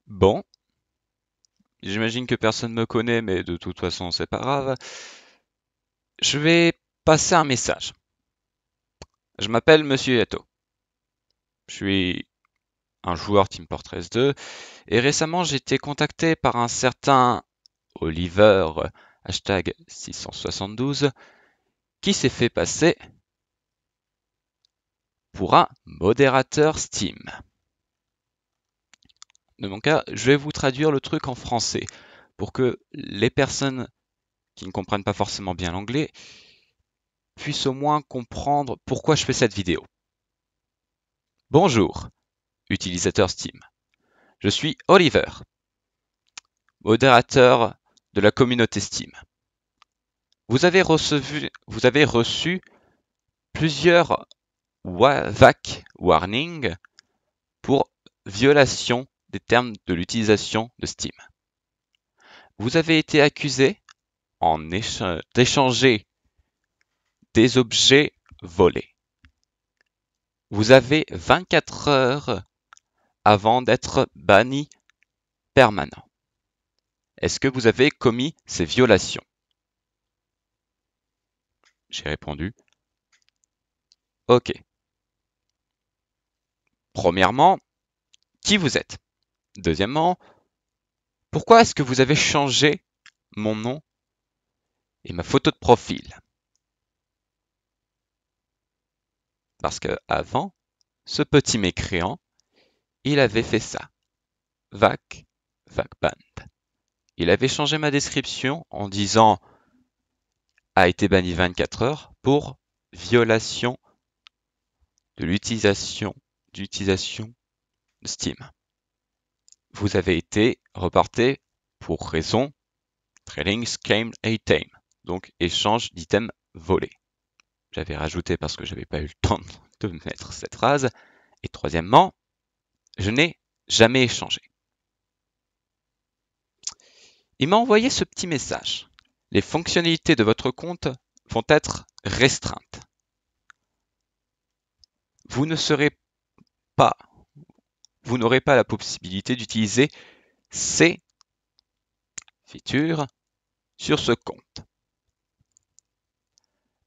Bon, j'imagine que personne me connaît, mais de toute façon, c'est pas grave. Je vais passer un message. Je m'appelle Monsieur Yato. Je suis un joueur Team Fortress 2 et récemment j'ai été contacté par un certain Oliver, hashtag 672, qui s'est fait passer pour un modérateur Steam. Dans mon cas, je vais vous traduire le truc en français pour que les personnes qui ne comprennent pas forcément bien l'anglais puissent au moins comprendre pourquoi je fais cette vidéo. Bonjour, utilisateur Steam. Je suis Oliver, modérateur de la communauté Steam. Vous avez reçu plusieurs VAC warnings pour violation des termes de l'utilisation de Steam. Vous avez été accusé d'échanger des objets volés. Vous avez 24 heures avant d'être banni permanent. Est-ce que vous avez commis ces violations? J'ai répondu OK. Premièrement, qui vous êtes? Deuxièmement, pourquoi est-ce que vous avez changé mon nom et ma photo de profil? Parce que avant, ce petit mécréant, il avait fait ça. VAC Band. Il avait changé ma description en disant a été banni 24 heures pour violation de l'utilisation de Steam. Vous avez été reporté pour raison trading scam item, donc échange d'items volés. J'avais rajouté parce que j'avais pas eu le temps de mettre cette phrase. Et troisièmement, je n'ai jamais échangé. Il m'a envoyé ce petit message. Les fonctionnalités de votre compte vont être restreintes. Vous n'aurez pas la possibilité d'utiliser ces features sur ce compte.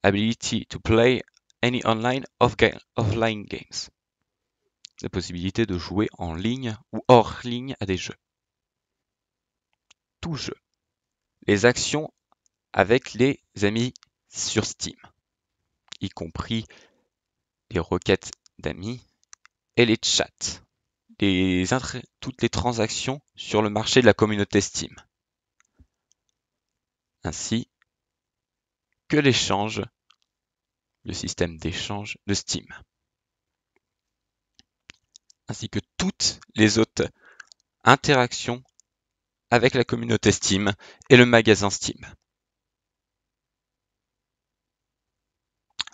Ability to play any online offline games. La possibilité de jouer en ligne ou hors ligne à des jeux. Tout jeu. Les actions avec les amis sur Steam, y compris les requêtes d'amis et les chats. Toutes les transactions sur le marché de la communauté Steam, ainsi que l'échange, le système d'échange de Steam, ainsi que toutes les autres interactions avec la communauté Steam et le magasin Steam.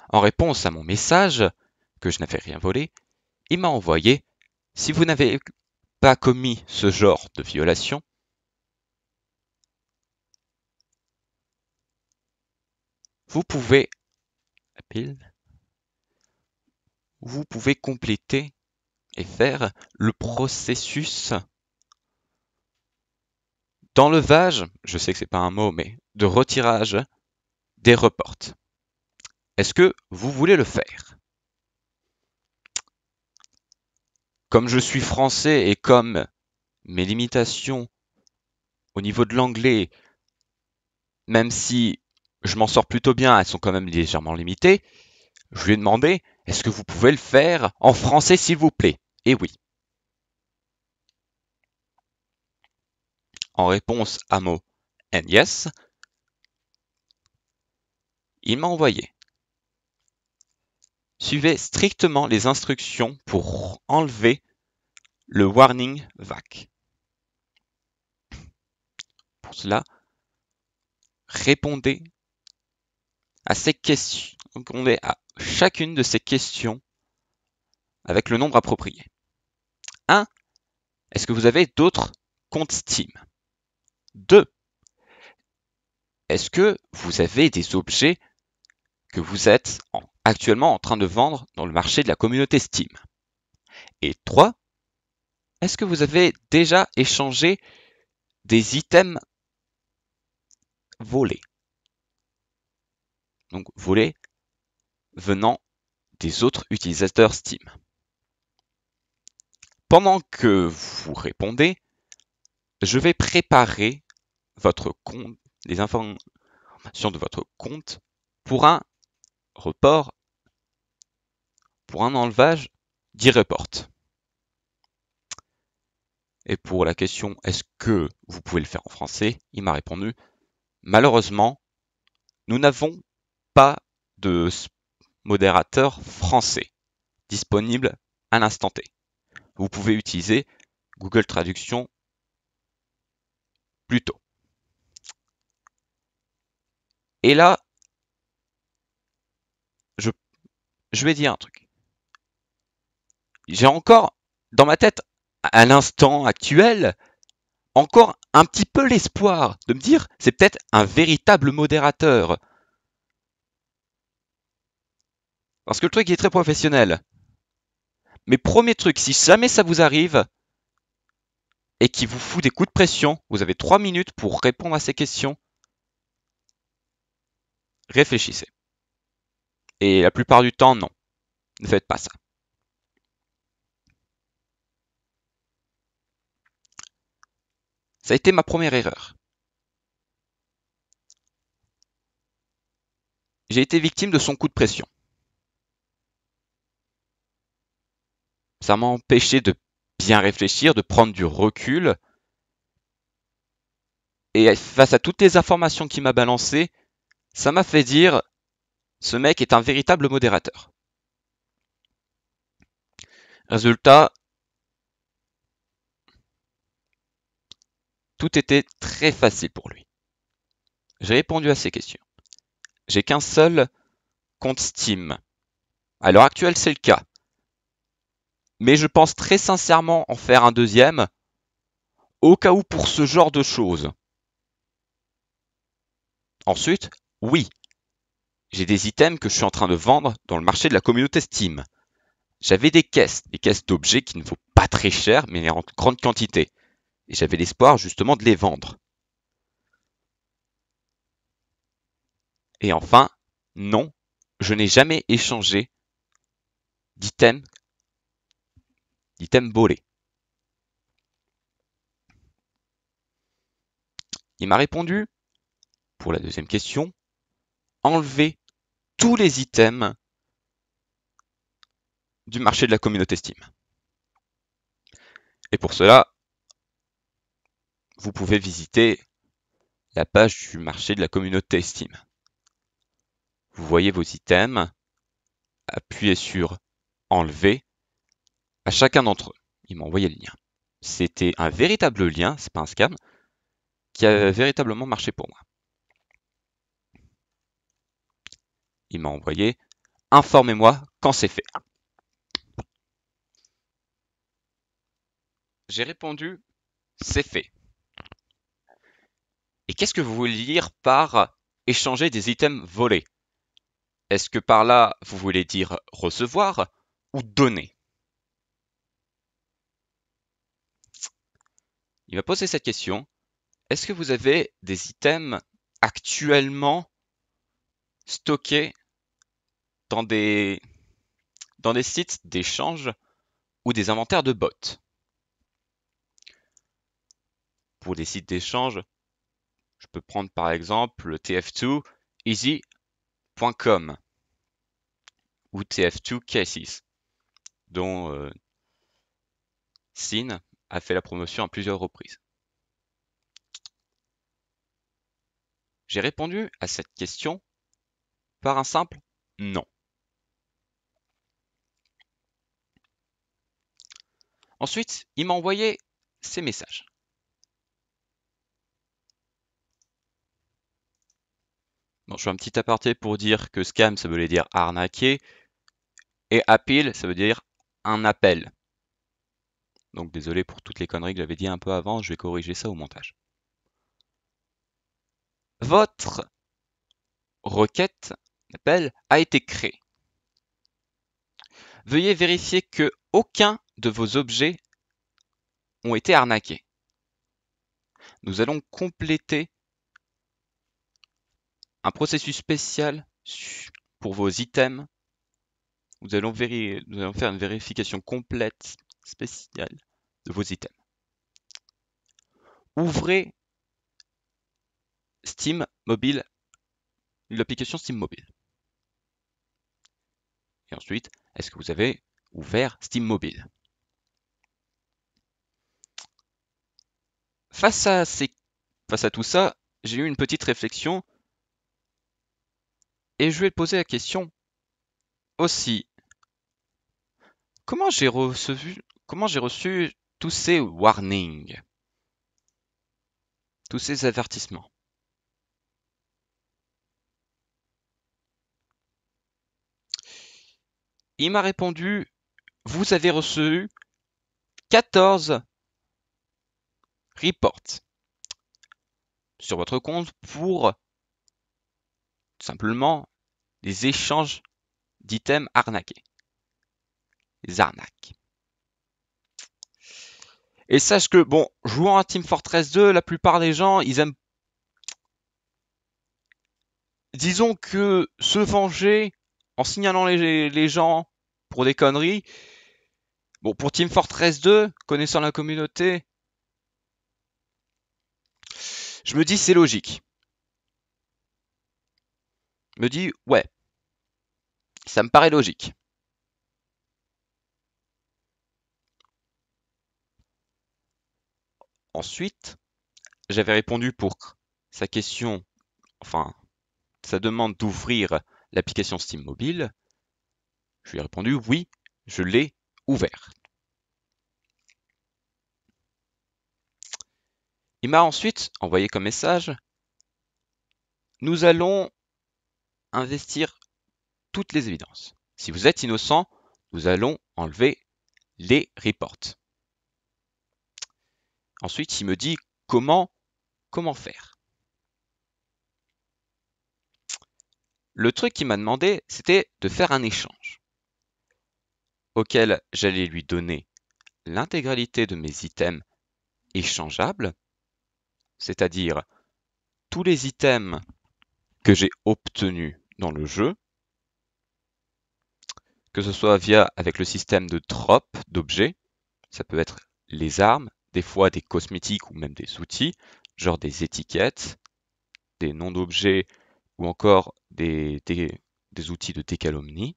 En réponse à mon message, que je n'avais rien volé, il m'a envoyé « Si vous n'avez pas commis ce genre de violation, vous pouvez compléter et faire le processus d'enlevage, je sais que c'est pas un mot, mais de retirage des reports. Est-ce que vous voulez le faire? Comme je suis français et comme mes limitations au niveau de l'anglais, même si je m'en sors plutôt bien, elles sont quand même légèrement limitées, je lui ai demandé, est-ce que vous pouvez le faire en français s'il vous plaît? Et oui. En réponse à mon and yes, il m'a envoyé. Suivez strictement les instructions pour enlever le warning VAC. Pour cela, répondez à ces questions. Répondez à chacune de ces questions avec le nombre approprié. 1. Est-ce que vous avez d'autres comptes Steam? 2. Est-ce que vous avez des objets que vous êtes actuellement en train de vendre dans le marché de la communauté Steam? Et 3. est-ce que vous avez déjà échangé des items volés? Donc volés venant des autres utilisateurs Steam. Pendant que vous répondez, je vais préparer votre compte, les informations de votre compte pour un report, pour un enlevage d'e-report. Et pour la question est-ce que vous pouvez le faire en français, il m'a répondu malheureusement, nous n'avons pas de modérateur français disponible à l'instant T. Vous pouvez utiliser Google Traduction plutôt. Et là, je vais dire un truc. J'ai encore, dans ma tête, à l'instant actuel, encore un petit peu l'espoir de me dire c'est peut-être un véritable modérateur. Parce que le truc est très professionnel. Mais premier truc, si jamais ça vous arrive et qu'il vous fout des coups de pression, vous avez 3 minutes pour répondre à ces questions. Réfléchissez. Et la plupart du temps, non. Ne faites pas ça. Ça a été ma première erreur. J'ai été victime de son coup de pression. Ça m'a empêché de bien réfléchir, de prendre du recul. Et face à toutes les informations qu'il m'a balancées, ça m'a fait dire ce mec est un véritable modérateur. Résultat, tout était très facile pour lui. J'ai répondu à ses questions. J'ai qu'un seul compte Steam. À l'heure actuelle, c'est le cas. Mais je pense très sincèrement en faire un deuxième, au cas où pour ce genre de choses. Ensuite, oui, j'ai des items que je suis en train de vendre dans le marché de la communauté Steam. J'avais des caisses d'objets qui ne vaut pas très cher, mais en grande quantité. Et j'avais l'espoir justement de les vendre. Et enfin, non, je n'ai jamais échangé d'items volés. Il m'a répondu, pour la deuxième question, enlever tous les items du marché de la communauté Steam. Et pour cela, vous pouvez visiter la page du marché de la communauté Steam. Vous voyez vos items, appuyez sur enlever à chacun d'entre eux. Il m'a envoyé le lien. C'était un véritable lien, c'est pas un scam, qui a véritablement marché pour moi. Il m'a envoyé informez-moi quand c'est fait. J'ai répondu c'est fait. Et qu'est-ce que vous voulez dire par échanger des items volés? Est-ce que par là, vous voulez dire recevoir ou donner? Il m'a posé cette question. Est-ce que vous avez des items actuellement stockés dans des sites d'échange ou des inventaires de bots? Pour des sites d'échange, je peux prendre par exemple le tf2easy.com ou tf2cases, dont Sin a fait la promotion à plusieurs reprises. J'ai répondu à cette question par un simple non. Ensuite, il m'a envoyé ces messages. Bon, je fais un petit aparté pour dire que scam, ça voulait dire arnaquer, et appeal, ça veut dire un appel. Donc désolé pour toutes les conneries que j'avais dit un peu avant, je vais corriger ça au montage. Votre requête d'appel a été créée. Veuillez vérifier que aucun de vos objets ont été arnaqués. Nous allons compléter un processus spécial pour vos items. Nous allons faire une vérification complète spéciale de vos items. Ouvrez Steam Mobile, l'application Steam Mobile. Et ensuite, est-ce que vous avez ouvert Steam Mobile? Face à tout ça, j'ai eu une petite réflexion et je vais poser la question aussi. Comment j'ai reçu tous ces warnings, tous ces avertissements? Il m'a répondu, vous avez reçu 14 reports sur votre compte pour simplement des échanges d'items arnaqués. Les arnaques. Et sache que, bon, jouant à Team Fortress 2, la plupart des gens, ils aiment... Disons que se venger en signalant les gens pour des conneries, bon, pour Team Fortress 2, connaissant la communauté, je me dis c'est logique. Je me dis, ouais, ça me paraît logique. Ensuite, j'avais répondu pour sa question, enfin, sa demande d'ouvrir l'application Steam Mobile. Je lui ai répondu, oui, je l'ai ouvert. Il m'a ensuite envoyé comme message, nous allons investir toutes les évidences. Si vous êtes innocent, nous allons enlever les reports. Ensuite, il me dit comment faire. Le truc qu'il m'a demandé, c'était de faire un échange auquel j'allais lui donner l'intégralité de mes items échangeables, c'est-à-dire tous les items que j'ai obtenus dans le jeu, que ce soit avec le système de drop d'objets, ça peut être les armes, des fois des cosmétiques ou même des outils, genre des étiquettes, des noms d'objets ou encore des outils de décalomnie.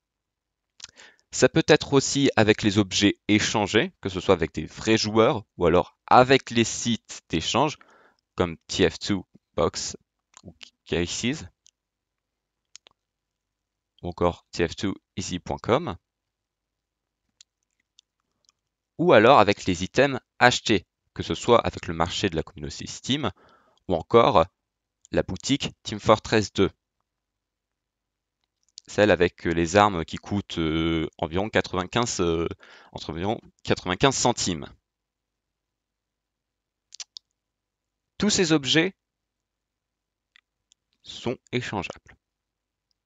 Ça peut être aussi avec les objets échangés, que ce soit avec des vrais joueurs ou alors avec les sites d'échange comme TF2 Box ou Cases ou encore tf2easy.com ou alors avec les items achetés, que ce soit avec le marché de la communauté Steam ou encore la boutique Team Fortress 2. Celle avec les armes qui coûtent environ 95 centimes. Tous ces objets sont échangeables.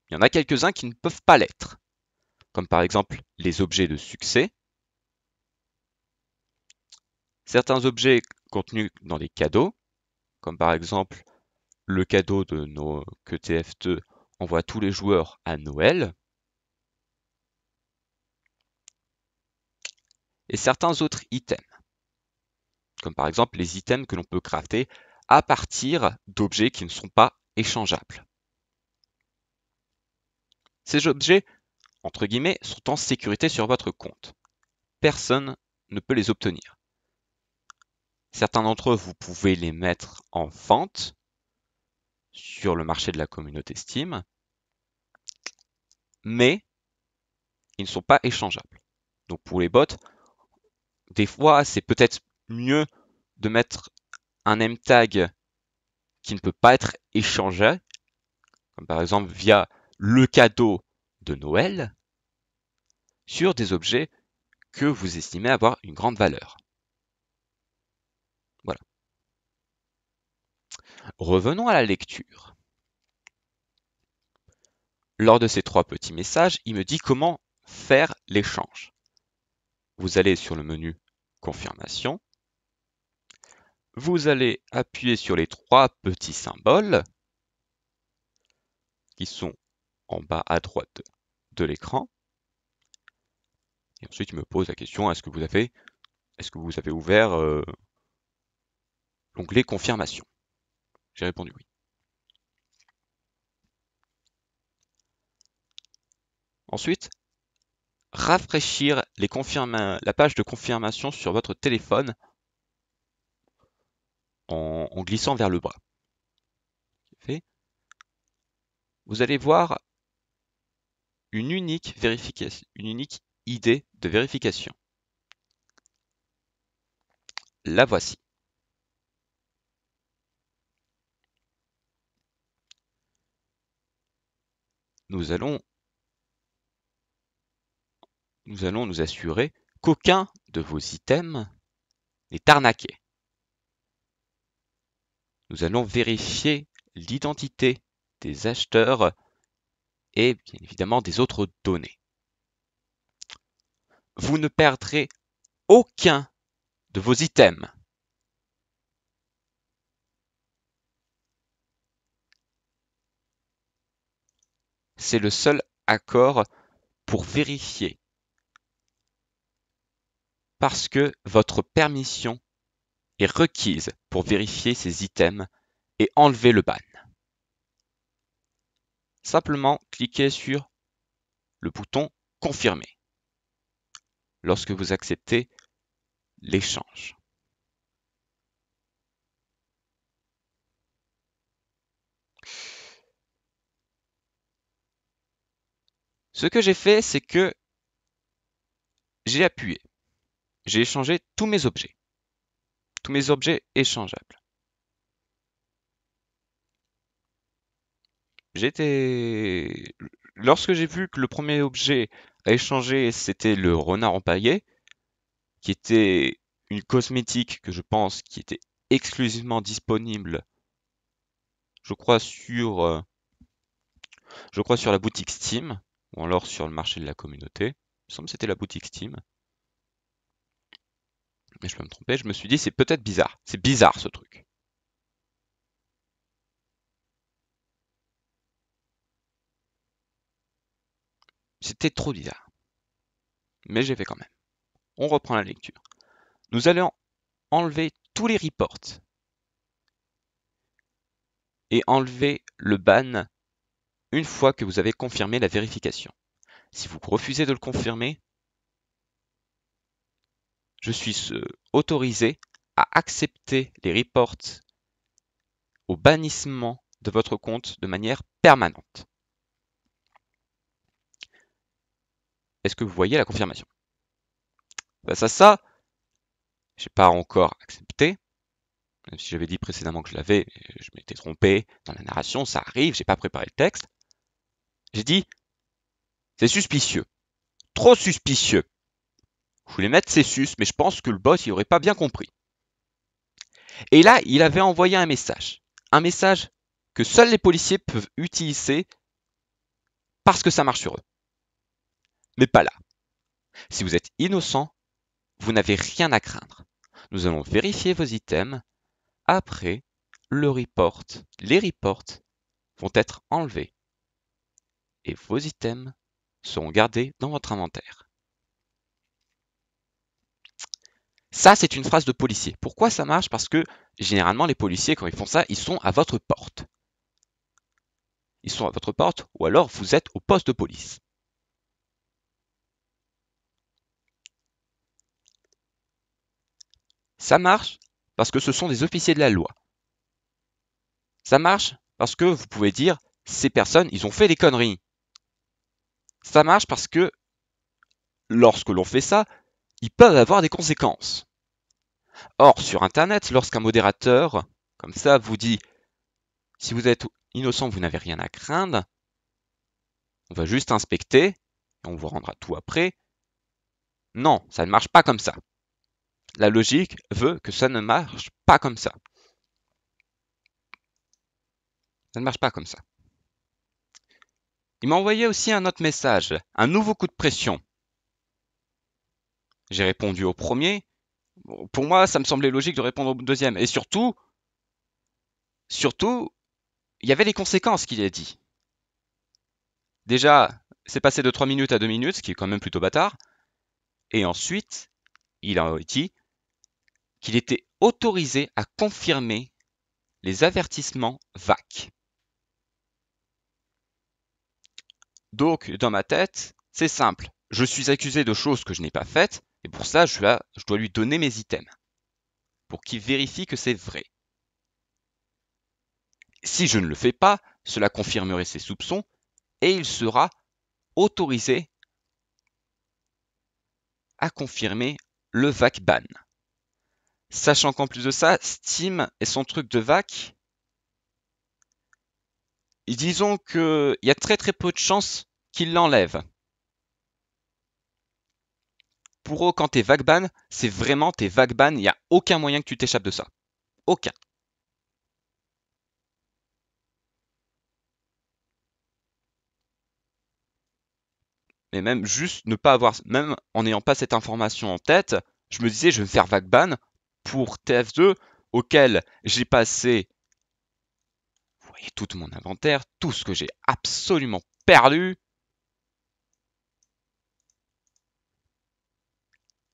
Il y en a quelques-uns qui ne peuvent pas l'être, comme par exemple les objets de succès, certains objets contenus dans les cadeaux, comme par exemple le cadeau que TF2 envoie à tous les joueurs à Noël, et certains autres items, comme par exemple les items que l'on peut crafter à partir d'objets qui ne sont pas échangeables. Ces objets, entre guillemets, sont en sécurité sur votre compte. Personne ne peut les obtenir. Certains d'entre eux, vous pouvez les mettre en vente sur le marché de la communauté Steam, mais ils ne sont pas échangeables. Donc pour les bots, des fois, c'est peut-être mieux de mettre un name tag qui ne peut pas être échangé, comme par exemple via le cadeau de Noël, sur des objets que vous estimez avoir une grande valeur. Voilà. Revenons à la lecture. Lors de ces 3 petits messages, il me dit comment faire l'échange. Vous allez sur le menu Confirmation, vous allez appuyer sur les 3 petits symboles qui sont en bas à droite de l'écran. Et ensuite, il me pose la question, est-ce que vous avez ouvert l'onglet confirmation? J'ai répondu oui. Ensuite, rafraîchir la page de confirmation sur votre téléphone en glissant vers le bas. Fait. Vous allez voir une unique idée de vérification. La voici. Nous allons nous assurer qu'aucun de vos items n'est arnaqué. Nous allons vérifier l'identité des acheteurs et bien évidemment des autres données. Vous ne perdrez aucun de vos items. C'est le seul accord pour vérifier parce que votre permission est requise pour vérifier ces items et enlever le ban. Simplement cliquez sur le bouton confirmer lorsque vous acceptez l'échange. Ce que j'ai fait, c'est que j'ai appuyé. J'ai échangé tous mes objets échangeables. Lorsque j'ai vu que le premier objet à échanger, c'était le renard empaillé, qui était une cosmétique que je pense qui était exclusivement disponible, je crois sur la boutique Steam, ou alors sur le marché de la communauté. Il me semble que c'était la boutique Steam. Mais je peux me tromper, je me suis dit c'est peut-être bizarre. C'est bizarre ce truc. C'était trop bizarre. Mais j'ai fait quand même. On reprend la lecture. Nous allons enlever tous les reports et enlever le ban une fois que vous avez confirmé la vérification. Si vous refusez de le confirmer, je suis autorisé à accepter les reports au bannissement de votre compte de manière permanente. Est-ce que vous voyez la confirmation? Face à ça, j'ai pas encore accepté. Même si j'avais dit précédemment que je l'avais, je m'étais trompé dans la narration, ça arrive, j'ai pas préparé le texte. J'ai dit, c'est suspicieux. Trop suspicieux. Je voulais mettre c'est sus, mais je pense que le boss, il aurait pas bien compris. Et là, il avait envoyé un message. Un message que seuls les policiers peuvent utiliser parce que ça marche sur eux. Mais pas là. Si vous êtes innocent, vous n'avez rien à craindre. Nous allons vérifier vos items. Après, les reports vont être enlevés. Et vos items seront gardés dans votre inventaire. Ça, c'est une phrase de policier. Pourquoi ça marche? Parce que généralement, les policiers, quand ils font ça, ils sont à votre porte. Ils sont à votre porte ou alors vous êtes au poste de police. Ça marche parce que ce sont des officiers de la loi. Ça marche parce que vous pouvez dire, ces personnes, ils ont fait des conneries. Ça marche parce que lorsque l'on fait ça, ils peuvent avoir des conséquences. Or, sur Internet, lorsqu'un modérateur, comme ça, vous dit, si vous êtes innocent, vous n'avez rien à craindre, on va juste inspecter, et on vous rendra tout après. Non, ça ne marche pas comme ça. La logique veut que ça ne marche pas comme ça. Ça ne marche pas comme ça. Il m'a envoyé aussi un autre message, un nouveau coup de pression. J'ai répondu au premier, Bon, pour moi, ça me semblait logique de répondre au deuxième. Et surtout, il y avait les conséquences qu'il a dit. Déjà, c'est passé de 3 minutes à 2 minutes, ce qui est quand même plutôt bâtard. Et ensuite, il a dit qu'il était autorisé à confirmer les avertissements VAC. Donc, dans ma tête, c'est simple. Je suis accusé de choses que je n'ai pas faites, et pour ça, je dois lui donner mes items, pour qu'il vérifie que c'est vrai. Si je ne le fais pas, cela confirmerait ses soupçons, et il sera autorisé à confirmer le VAC ban. Sachant qu'en plus de ça, Steam et son truc de VAC, disons qu'il y a très très peu de chances qu'il l'enlève. Pour eux, quand t'es VAC ban, c'est vraiment t'es VAC ban, il n'y a aucun moyen que tu t'échappes de ça. Aucun. Mais même juste ne pas avoir, même en n'ayant pas cette information en tête, je me disais je vais me faire VAC ban pour TF2 auquel j'ai passé, vous voyez tout mon inventaire, tout ce que j'ai absolument perdu.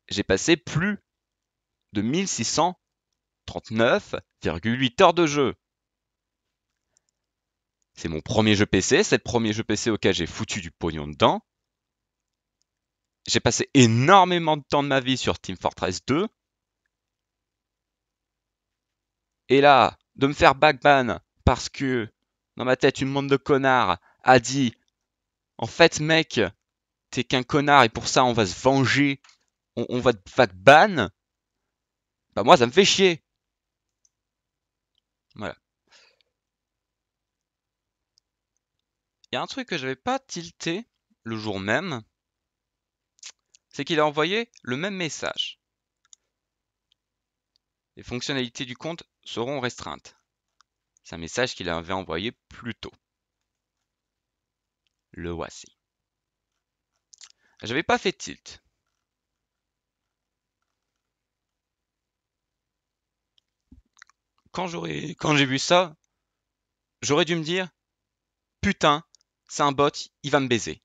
J'ai passé plus de 1639,8 heures de jeu. C'est mon premier jeu PC, c'est le premier jeu PC auquel j'ai foutu du pognon dedans. J'ai passé énormément de temps de ma vie sur Team Fortress 2. Et là, de me faire backban parce que, dans ma tête, une bande de connards a dit en fait, mec, t'es qu'un connard et pour ça, on va se venger, on va te backban. Bah, moi, ça me fait chier. Voilà. Il y a un truc que j'avais pas tilté le jour même, c'est qu'il a envoyé le même message. Les fonctionnalités du compte seront restreintes. C'est un message qu'il avait envoyé plus tôt. Le voici. J'avais pas fait tilt. Quand j'ai vu ça, j'aurais dû me dire, putain, c'est un bot, il va me baiser.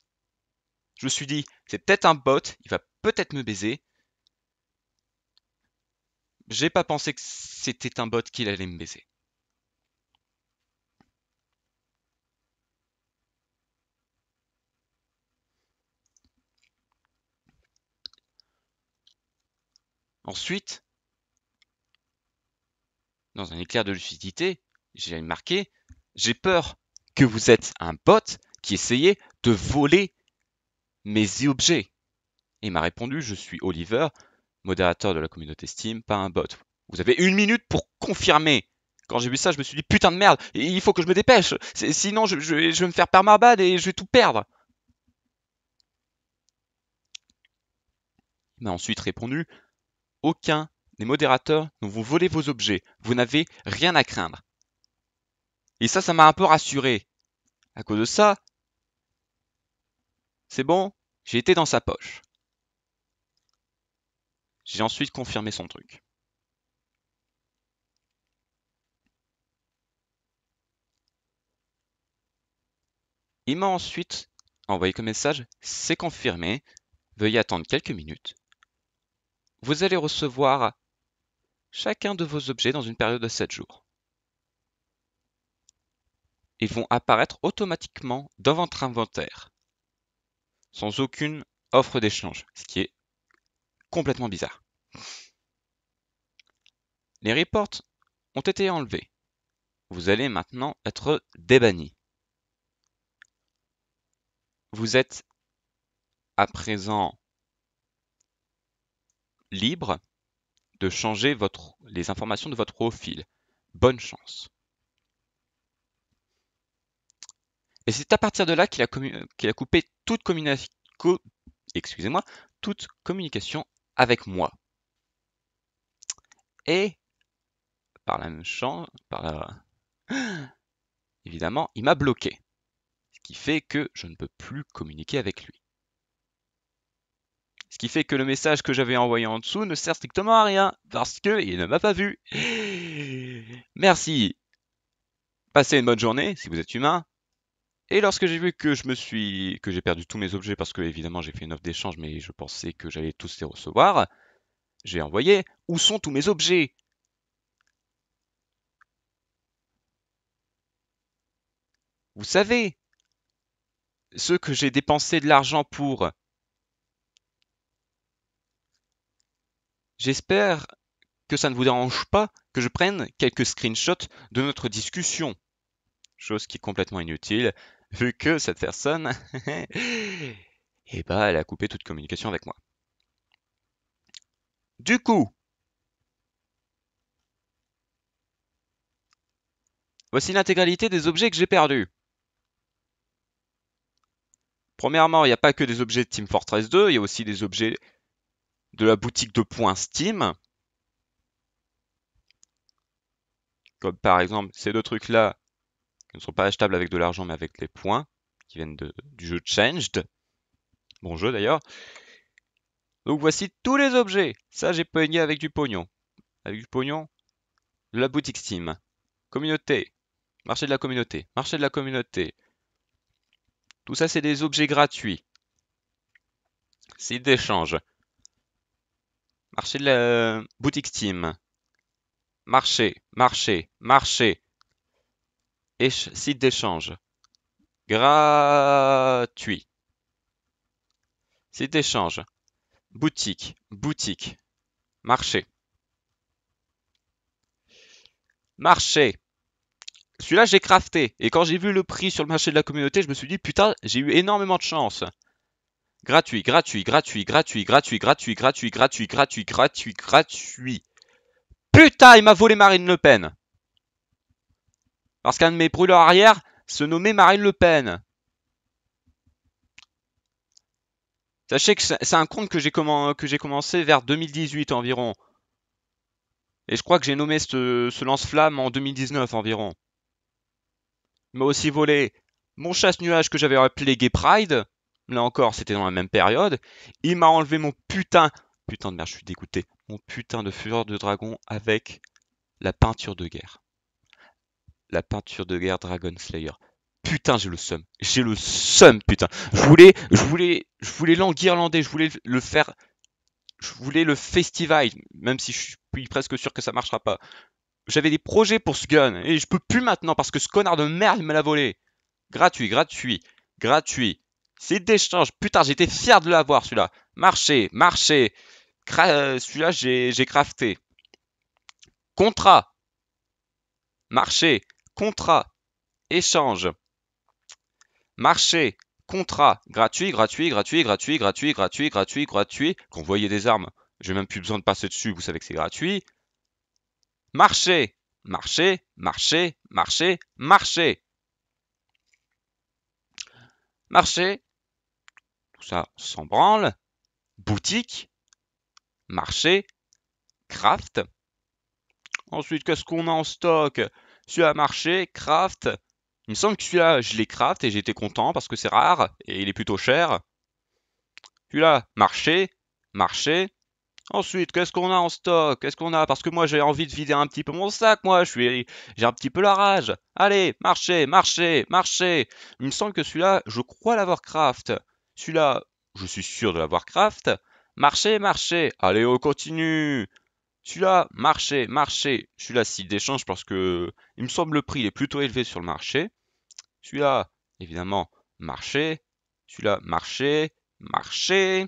Je me suis dit, c'est peut-être un bot, il va peut-être me baiser. J'ai pas pensé que c'était un bot qui allait me baiser. Ensuite, dans un éclair de lucidité, j'ai marqué, j'ai peur que vous êtes un bot qui essayait de voler mes objets. Et il m'a répondu, je suis Oliver, modérateur de la communauté Steam, pas un bot. Vous avez 1 minute pour confirmer. Quand j'ai vu ça, je me suis dit, putain de merde, il faut que je me dépêche. Sinon, je vais me faire permaban et je vais tout perdre. Il m'a ensuite répondu, aucun des modérateurs ne vont voler vos objets. Vous n'avez rien à craindre. Et ça m'a un peu rassuré. À cause de ça, c'est bon, j'ai été dans sa poche. J'ai ensuite confirmé son truc. Il m'a ensuite envoyé comme message, c'est confirmé, veuillez attendre quelques minutes. Vous allez recevoir chacun de vos objets dans une période de 7 jours. Ils vont apparaître automatiquement dans votre inventaire, sans aucune offre d'échange, ce qui est complètement bizarre. Les reports ont été enlevés. Vous allez maintenant être débanni. Vous êtes à présent libre de changer les informations de votre profil. Bonne chance. Et c'est à partir de là qu'il a coupé toute toute communication avec moi. Et par la même chance, évidemment, il m'a bloqué. Ce qui fait que je ne peux plus communiquer avec lui. Ce qui fait que le message que j'avais envoyé en dessous ne sert strictement à rien, parce qu'il ne m'a pas vu. Merci. Passez une bonne journée, si vous êtes humain. Et lorsque j'ai vu que j'ai perdu tous mes objets, parce que évidemment j'ai fait une offre d'échange, mais je pensais que j'allais tous les recevoir, j'ai envoyé « Où sont tous mes objets ?» Vous savez, ceux que j'ai dépensé de l'argent pour. J'espère que ça ne vous dérange pas que je prenne quelques screenshots de notre discussion. Chose qui est complètement inutile, vu que cette personne, eh ben, elle a coupé toute communication avec moi. Du coup, voici l'intégralité des objets que j'ai perdus. Premièrement, il n'y a pas que des objets de Team Fortress 2, il y a aussi des objets de la boutique de points Steam. Comme par exemple ces deux trucs-là, qui ne sont pas achetables avec de l'argent, mais avec les points, qui viennent du jeu Changed. Bon jeu d'ailleurs. Donc voici tous les objets. Ça, j'ai pogné avec du pognon. Avec du pognon de la boutique Steam. Communauté. Marché de la communauté. Marché de la communauté. Tout ça, c'est des objets gratuits. Site d'échange. Marché de la boutique Steam. Marché, marché, marché. Site d'échange. Gratuit. Site d'échange. Boutique, boutique. Marché. Marché. Celui-là, j'ai crafté. Et quand j'ai vu le prix sur le marché de la communauté, je me suis dit, putain, j'ai eu énormément de chance. Gratuit, gratuit, gratuit, gratuit, gratuit, gratuit, gratuit, gratuit, gratuit, gratuit, gratuit. Putain, il m'a volé Marine Le Pen. Parce qu'un de mes brûleurs arrière se nommait Marine Le Pen. Sachez que c'est un compte que j'ai commencé vers 2018 environ. Et je crois que j'ai nommé ce lance-flamme en 2019 environ. Il m'a aussi volé mon chasse-nuage que j'avais appelé Gay Pride. Là encore, c'était dans la même période. Il m'a enlevé mon putain de merde, je suis dégoûté. Mon putain de fureur de dragon avec la peinture de guerre. La peinture de guerre Dragon Slayer. Putain, j'ai le seum. J'ai le seum, putain. Je voulais l'enguirlander, je voulais le faire. Je voulais le festival, même si je suis presque sûr que ça marchera pas. J'avais des projets pour ce gun, et je peux plus maintenant parce que ce connard de merde me l'a volé. Gratuit, gratuit, gratuit. Site d'échange. Putain, j'étais fier de l'avoir celui-là. Marché, marché. Celui-là, j'ai crafté. Contrat. Marché. Contrat. Échange. Marché. Contrat. Gratuit, gratuit, gratuit, gratuit, gratuit, gratuit, gratuit, gratuit. Convoyer des armes. J'ai même plus besoin de passer dessus, vous savez que c'est gratuit. Marché. Marché, marché, marché, marché. Marché. Tout ça, s'en branle. Boutique. Marché. Craft. Ensuite, qu'est-ce qu'on a en stock? Celui-là, marché, craft. Il me semble que celui-là, je l'ai craft et j'étais content parce que c'est rare et il est plutôt cher. Celui-là, marché, marché. Ensuite, qu'est-ce qu'on a en stock? Qu'est-ce qu'on a? Parce que moi, j'ai envie de vider un petit peu mon sac, moi. J'ai un petit peu la rage. Allez, marché, marché, marché. Il me semble que celui-là, je crois l'avoir craft. Celui-là, je suis sûr de l'avoir craft. Marché, marché. Allez, on continue. Celui-là, marché, marché. Celui-là, site d'échange parce que il me semble le prix il est plutôt élevé sur le marché. Celui-là, évidemment, marché. Celui-là, marché, marché.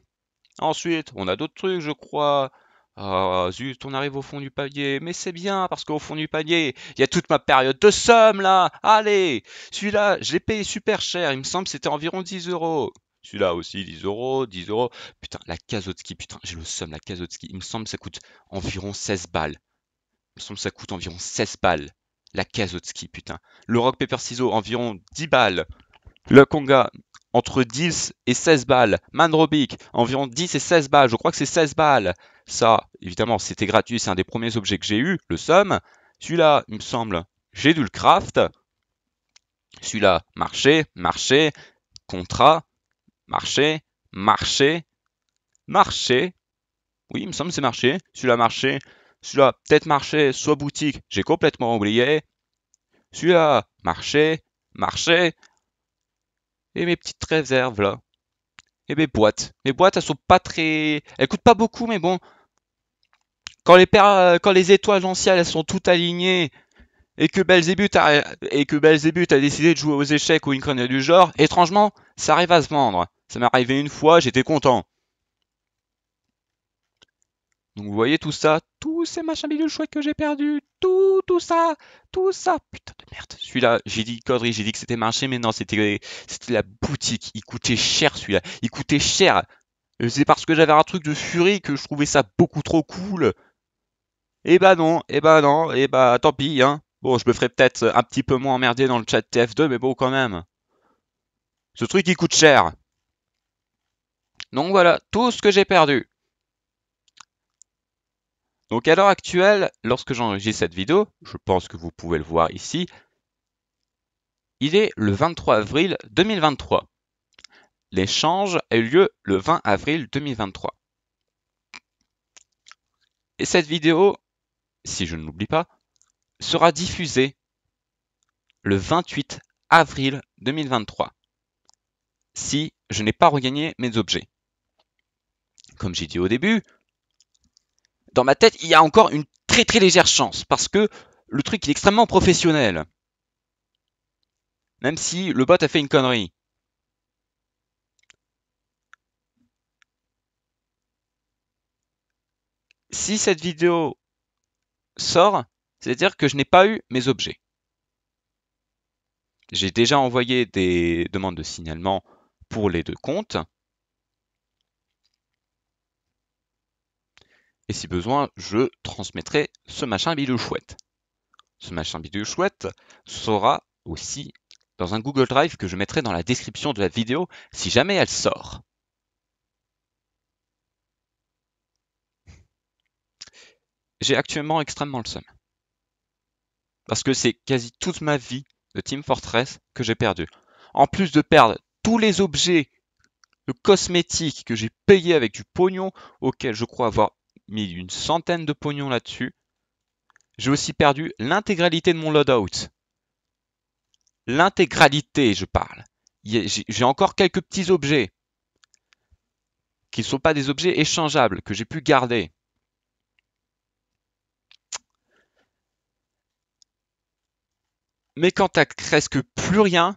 Ensuite, on a d'autres trucs, je crois. Ah, zut, on arrive au fond du panier. Mais c'est bien, parce qu'au fond du panier, il y a toute ma période de somme, là. Allez, celui-là, je l'ai payé super cher. Il me semble que c'était environ 10 euros. Celui-là aussi, 10 euros, 10 euros. Putain, la Kazotski, putain, j'ai le somme, la Kazotski. Il me semble que ça coûte environ 16 balles. Il me semble que ça coûte environ 16 balles. La Kazotski, putain. Le Rock Paper Ciseaux, environ 10 balles. Le Konga, entre 10 et 16 balles. Manrobic, environ 10 et 16 balles. Je crois que c'est 16 balles. Ça, évidemment, c'était gratuit. C'est un des premiers objets que j'ai eu, le somme. Celui-là, il me semble, j'ai dû le craft. Celui-là, marché, marché, contrat, marché, marché. marché. Oui, il me semble que c'est marché. Celui-là marché. Celui-là peut-être marché, soit boutique. J'ai complètement oublié. Celui-là marché, marché. Et mes petites réserves là. Et mes boîtes. Mes boîtes, elles sont pas très... Elles coûtent pas beaucoup, mais bon. Quand les étoiles dans le ciel, elles sont toutes alignées, et que Belzébuth a décidé de jouer aux échecs ou une connerie du genre, étrangement, ça arrive à se vendre. Ça m'est arrivé une fois, j'étais content. Donc vous voyez tout ça, tous ces machins bidules chouettes que j'ai perdus, tout ça, putain de merde. Celui-là, j'ai dit connerie, j'ai dit que c'était marché, mais non, c'était la boutique. Il coûtait cher celui-là, il coûtait cher. C'est parce que j'avais un truc de furie que je trouvais ça beaucoup trop cool. Eh bah non, eh bah non, eh bah tant pis, hein. Bon, je me ferai peut-être un petit peu moins emmerder dans le chat TF2, mais bon, quand même. Ce truc, il coûte cher. Donc voilà, tout ce que j'ai perdu. Donc à l'heure actuelle, lorsque j'enregistre cette vidéo, je pense que vous pouvez le voir ici, il est le 23 avril 2023. L'échange a eu lieu le 20 avril 2023. Et cette vidéo, si je ne l'oublie pas, sera diffusée le 28 avril 2023, si je n'ai pas regagné mes objets. Comme j'ai dit au début, dans ma tête, il y a encore une très très légère chance, parce que le truc est extrêmement professionnel. Même si le bot a fait une connerie. Si cette vidéo sort, c'est-à-dire que je n'ai pas eu mes objets. J'ai déjà envoyé des demandes de signalement pour les deux comptes. Et si besoin, je transmettrai ce machin bidule chouette. Ce machin bidule chouette sera aussi dans un Google Drive que je mettrai dans la description de la vidéo si jamais elle sort. J'ai actuellement extrêmement le seum. Parce que c'est quasi toute ma vie de Team Fortress que j'ai perdu. En plus de perdre tous les objets cosmétiques que j'ai payés avec du pognon, auquel je crois avoir mis une centaine de pognons là-dessus, j'ai aussi perdu l'intégralité de mon loadout. L'intégralité, je parle. J'ai encore quelques petits objets qui ne sont pas des objets échangeables que j'ai pu garder. Mais quand t'as presque plus rien,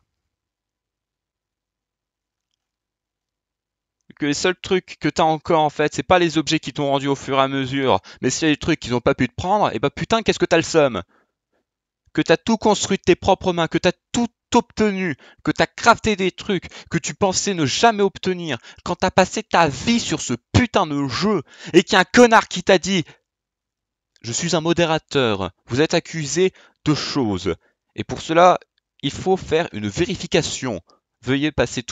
que les seuls trucs que t'as encore en fait, c'est pas les objets qui t'ont rendu au fur et à mesure, mais c'est les trucs qu'ils n'ont pas pu te prendre, et bah putain, qu'est-ce que t'as le seum? Que t'as tout construit de tes propres mains, que t'as tout obtenu, que t'as crafté des trucs que tu pensais ne jamais obtenir, quand t'as passé ta vie sur ce putain de jeu, et qu'il y a un connard qui t'a dit je suis un modérateur, vous êtes accusé de choses, et pour cela, il faut faire une vérification. Veuillez passer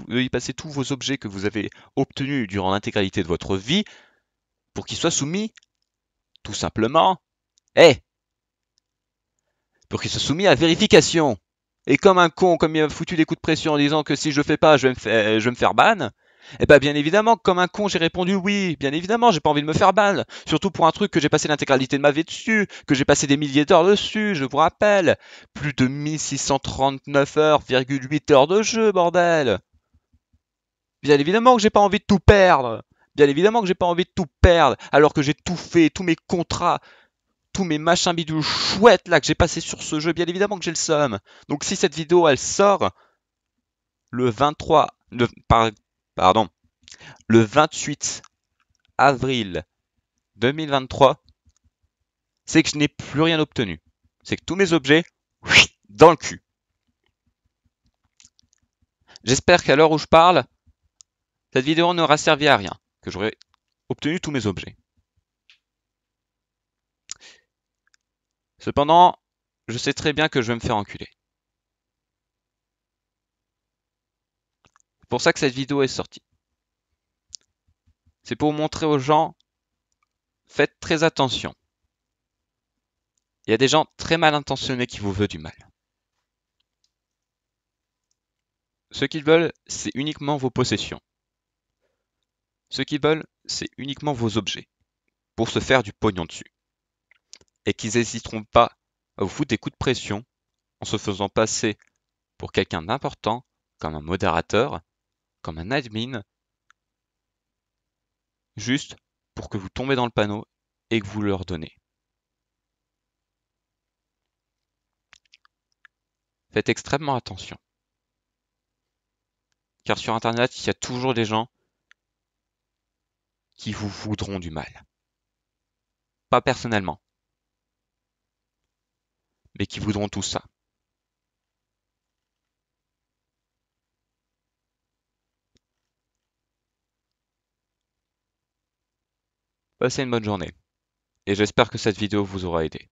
veuillez passer tous vos objets que vous avez obtenus durant l'intégralité de votre vie pour qu'ils soient soumis, tout simplement, pour qu'ils soient soumis à vérification. Et comme un con, comme il a foutu des coups de pression en disant que si je le fais pas, je vais me faire ban, eh ben bien évidemment, comme un con, j'ai répondu oui, bien évidemment, j'ai pas envie de me faire ban. Surtout pour un truc que j'ai passé l'intégralité de ma vie dessus, que j'ai passé des milliers d'heures dessus, je vous rappelle. Plus de 1639 heures,8 heures de jeu, bordel. Bien évidemment que j'ai pas envie de tout perdre. Bien évidemment que j'ai pas envie de tout perdre, alors que j'ai tout fait, tous mes contrats, tous mes machins bidules chouettes là que j'ai passé sur ce jeu, bien évidemment que j'ai le seum. Donc si cette vidéo elle sort le 23, pardon, le 28 avril 2023, c'est que je n'ai plus rien obtenu. C'est que tous mes objets, dans le cul. J'espère qu'à l'heure où je parle, cette vidéo n'aura servi à rien, que j'aurai obtenu tous mes objets. Cependant, je sais très bien que je vais me faire enculer. C'est pour ça que cette vidéo est sortie. C'est pour montrer aux gens, faites très attention. Il y a des gens très mal intentionnés qui vous veulent du mal. Ce qu'ils veulent, c'est uniquement vos possessions. Ce qu'ils veulent, c'est uniquement vos objets, pour se faire du pognon dessus. Et qu'ils n'hésiteront pas à vous foutre des coups de pression en se faisant passer pour quelqu'un d'important, comme un modérateur, comme un admin, juste pour que vous tombez dans le panneau et que vous leur donnez. Faites extrêmement attention. Car sur Internet, il y a toujours des gens qui vous voudront du mal. Pas personnellement, mais qui voudront tout ça. Passez une bonne journée, et j'espère que cette vidéo vous aura aidé.